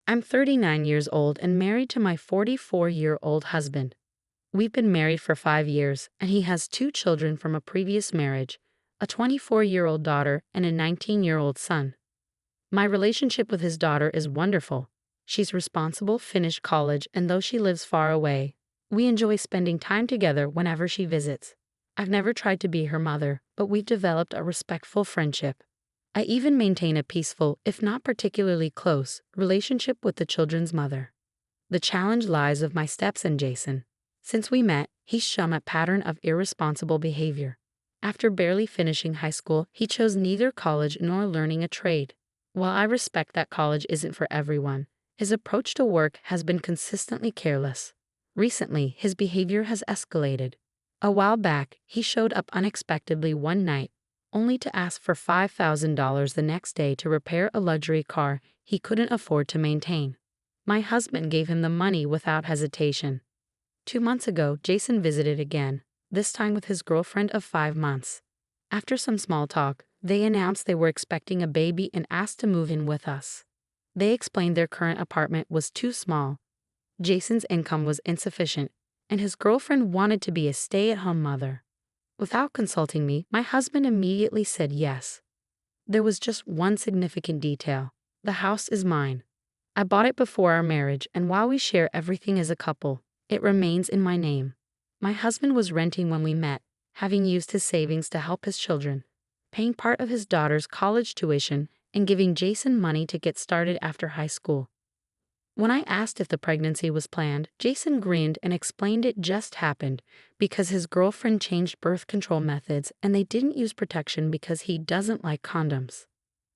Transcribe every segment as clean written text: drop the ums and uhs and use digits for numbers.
I'm 39 years old and married to my 44-year-old husband. We've been married for 5 years, and he has 2 children from a previous marriage, a 24-year-old daughter and a 19-year-old son. My relationship with his daughter is wonderful. She's responsible, finished college, and though she lives far away, we enjoy spending time together whenever she visits. I've never tried to be her mother, but we've developed a respectful friendship. I even maintain a peaceful, if not particularly close, relationship with the children's mother. The challenge lies with my stepson, Jason. Since we met, he's shown a pattern of irresponsible behavior. After barely finishing high school, he chose neither college nor learning a trade. While I respect that college isn't for everyone, his approach to work has been consistently careless. Recently, his behavior has escalated. A while back, he showed up unexpectedly one night, only to ask for $5,000 the next day to repair a luxury car he couldn't afford to maintain. My husband gave him the money without hesitation. 2 months ago, Jason visited again, this time with his girlfriend of 5 months. After some small talk, they announced they were expecting a baby and asked to move in with us. They explained their current apartment was too small. Jason's income was insufficient, and his girlfriend wanted to be a stay-at-home mother. Without consulting me, my husband immediately said yes. There was just one significant detail. The house is mine. I bought it before our marriage, and while we share everything as a couple, it remains in my name. My husband was renting when we met, having used his savings to help his children, paying part of his daughter's college tuition, and giving Jason money to get started after high school. When I asked if the pregnancy was planned, Jason grinned and explained it just happened because his girlfriend changed birth control methods and they didn't use protection because he doesn't like condoms.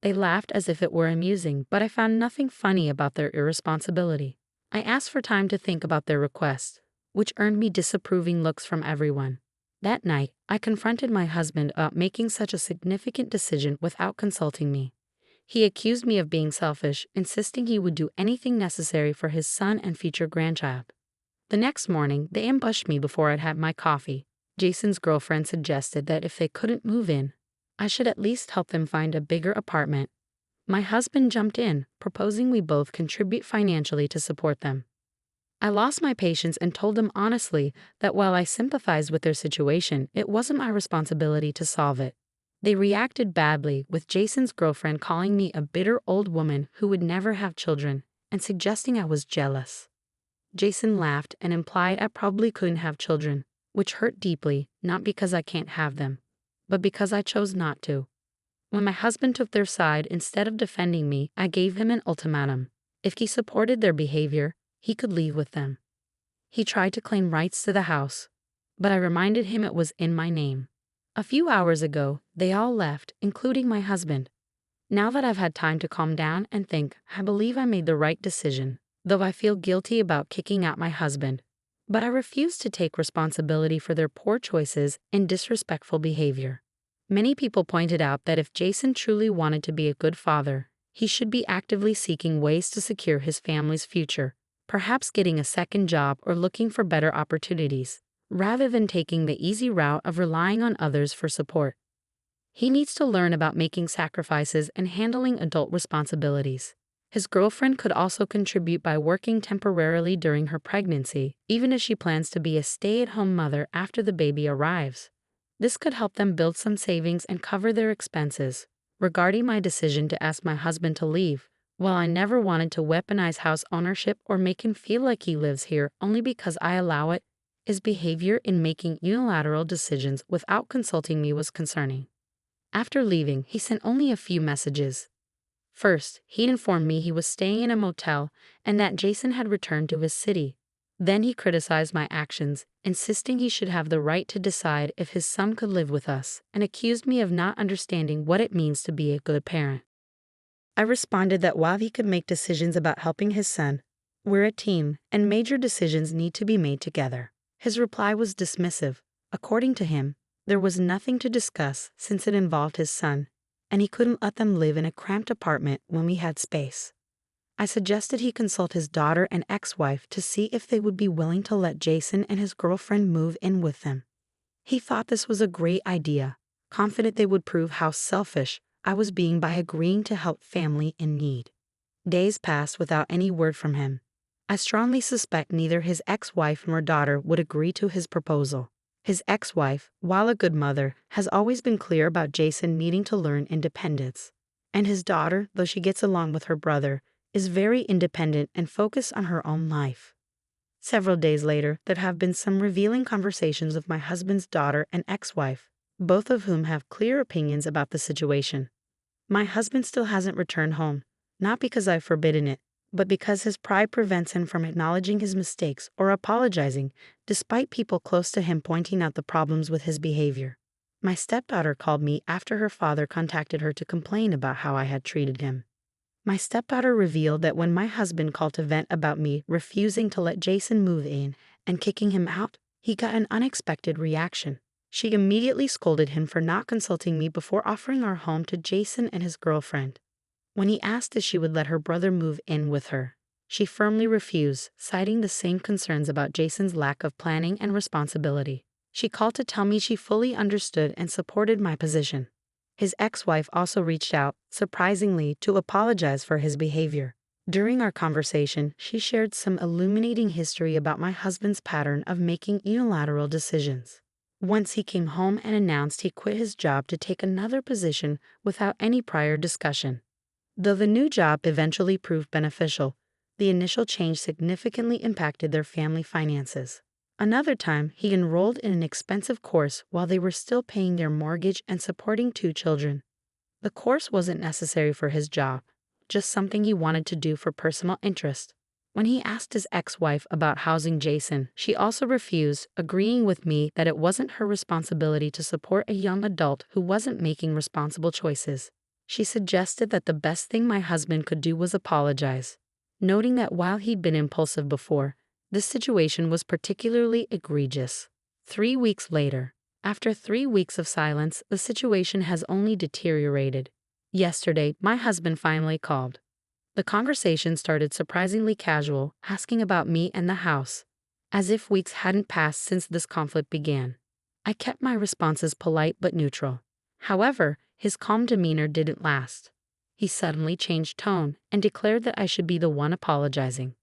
They laughed as if it were amusing, but I found nothing funny about their irresponsibility. I asked for time to think about their request, which earned me disapproving looks from everyone. That night, I confronted my husband about making such a significant decision without consulting me. He accused me of being selfish, insisting he would do anything necessary for his son and future grandchild. The next morning, they ambushed me before I'd had my coffee. Jason's girlfriend suggested that if they couldn't move in, I should at least help them find a bigger apartment. My husband jumped in, proposing we both contribute financially to support them. I lost my patience and told them honestly that while I sympathized with their situation, it wasn't my responsibility to solve it. They reacted badly, with Jason's girlfriend calling me a bitter old woman who would never have children and suggesting I was jealous. Jason laughed and implied I probably couldn't have children, which hurt deeply, not because I can't have them, but because I chose not to. When my husband took their side instead of defending me, I gave him an ultimatum. If he supported their behavior, he could leave with them. He tried to claim rights to the house, but I reminded him it was in my name. A few hours ago, they all left, including my husband. Now that I've had time to calm down and think, I believe I made the right decision, though I feel guilty about kicking out my husband. But I refuse to take responsibility for their poor choices and disrespectful behavior. Many people pointed out that if Jason truly wanted to be a good father, he should be actively seeking ways to secure his family's future, perhaps getting a second job or looking for better opportunities, rather than taking the easy route of relying on others for support. He needs to learn about making sacrifices and handling adult responsibilities. His girlfriend could also contribute by working temporarily during her pregnancy, even if she plans to be a stay-at-home mother after the baby arrives. This could help them build some savings and cover their expenses. Regarding my decision to ask my husband to leave, while I never wanted to weaponize house ownership or make him feel like he lives here only because I allow it, his behavior in making unilateral decisions without consulting me was concerning. After leaving, he sent only a few messages. First, he informed me he was staying in a motel and that Jason had returned to his city. Then he criticized my actions, insisting he should have the right to decide if his son could live with us, and accused me of not understanding what it means to be a good parent. I responded that while he could make decisions about helping his son, we're a team, and major decisions need to be made together. His reply was dismissive. According to him, there was nothing to discuss since it involved his son, and he couldn't let them live in a cramped apartment when we had space. I suggested he consult his daughter and ex-wife to see if they would be willing to let Jason and his girlfriend move in with them. He thought this was a great idea, confident they would prove how selfish I was being by agreeing to help family in need. Days passed without any word from him. I strongly suspect neither his ex-wife nor daughter would agree to his proposal. His ex-wife, while a good mother, has always been clear about Jason needing to learn independence. And his daughter, though she gets along with her brother, is very independent and focused on her own life. Several days later, there have been some revealing conversations with my husband's daughter and ex-wife, both of whom have clear opinions about the situation. My husband still hasn't returned home, not because I've forbidden it, but because his pride prevents him from acknowledging his mistakes or apologizing, despite people close to him pointing out the problems with his behavior. My stepdaughter called me after her father contacted her to complain about how I had treated him. My stepdaughter revealed that when my husband called to vent about me refusing to let Jason move in and kicking him out, he got an unexpected reaction. She immediately scolded him for not consulting me before offering our home to Jason and his girlfriend. When he asked if she would let her brother move in with her, she firmly refused, citing the same concerns about Jason's lack of planning and responsibility. She called to tell me she fully understood and supported my position. His ex-wife also reached out, surprisingly, to apologize for his behavior. During our conversation, she shared some illuminating history about my husband's pattern of making unilateral decisions. Once he came home and announced he quit his job to take another position without any prior discussion. Though the new job eventually proved beneficial, the initial change significantly impacted their family finances. Another time, he enrolled in an expensive course while they were still paying their mortgage and supporting 2 children. The course wasn't necessary for his job, just something he wanted to do for personal interest. When he asked his ex-wife about housing Jason, she also refused, agreeing with me that it wasn't her responsibility to support a young adult who wasn't making responsible choices. She suggested that the best thing my husband could do was apologize, noting that while he'd been impulsive before, this situation was particularly egregious. 3 weeks later, after 3 weeks of silence, the situation has only deteriorated. Yesterday, my husband finally called. The conversation started surprisingly casual, asking about me and the house, as if weeks hadn't passed since this conflict began. I kept my responses polite but neutral. However, his calm demeanor didn't last. He suddenly changed tone and declared that I should be the one apologizing.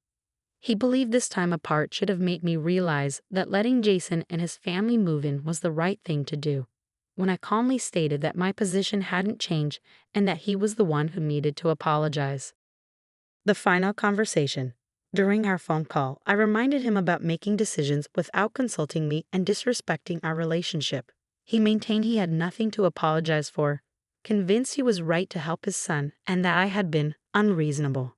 He believed this time apart should have made me realize that letting Jason and his family move in was the right thing to do. When I calmly stated that my position hadn't changed and that he was the one who needed to apologize. The final conversation. During our phone call, I reminded him about making decisions without consulting me and disrespecting our relationship. He maintained he had nothing to apologize for, convinced he was right to help his son and that I had been unreasonable.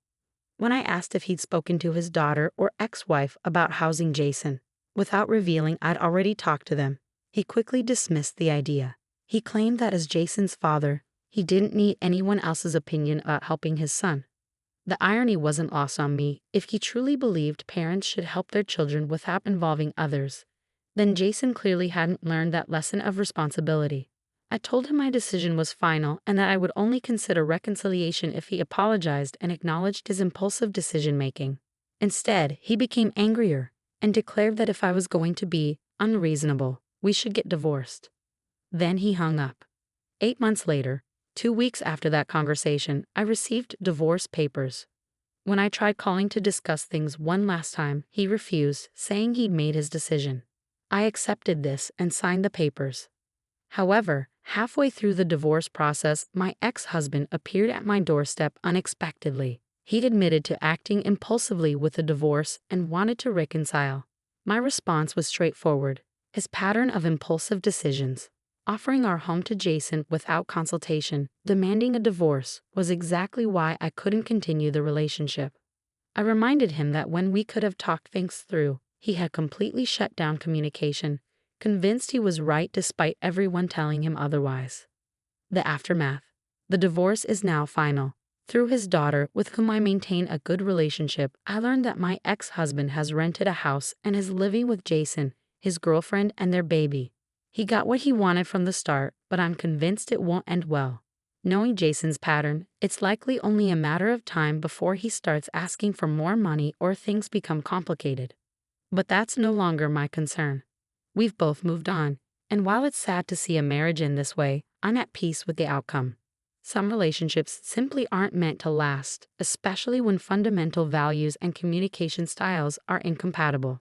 When I asked if he'd spoken to his daughter or ex-wife about housing Jason, without revealing I'd already talked to them, he quickly dismissed the idea. He claimed that as Jason's father, he didn't need anyone else's opinion about helping his son. The irony wasn't lost on me. If he truly believed parents should help their children without involving others, then Jason clearly hadn't learned that lesson of responsibility. I told him my decision was final and that I would only consider reconciliation if he apologized and acknowledged his impulsive decision-making. Instead, he became angrier and declared that if I was going to be unreasonable, we should get divorced. Then he hung up. 8 months later, 2 weeks after that conversation, I received divorce papers. When I tried calling to discuss things one last time, he refused, saying he'd made his decision. I accepted this and signed the papers. However, halfway through the divorce process, my ex-husband appeared at my doorstep unexpectedly. He'd admitted to acting impulsively with the divorce and wanted to reconcile. My response was straightforward: his pattern of impulsive decisions, offering our home to Jason without consultation, demanding a divorce, was exactly why I couldn't continue the relationship. I reminded him that when we could have talked things through, he had completely shut down communication, convinced he was right despite everyone telling him otherwise. The aftermath. The divorce is now final. Through his daughter, with whom I maintain a good relationship, I learned that my ex-husband has rented a house and is living with Jason, his girlfriend, and their baby. He got what he wanted from the start, but I'm convinced it won't end well. Knowing Jason's pattern, it's likely only a matter of time before he starts asking for more money or things become complicated. But that's no longer my concern. We've both moved on, and while it's sad to see a marriage end this way, I'm at peace with the outcome. Some relationships simply aren't meant to last, especially when fundamental values and communication styles are incompatible.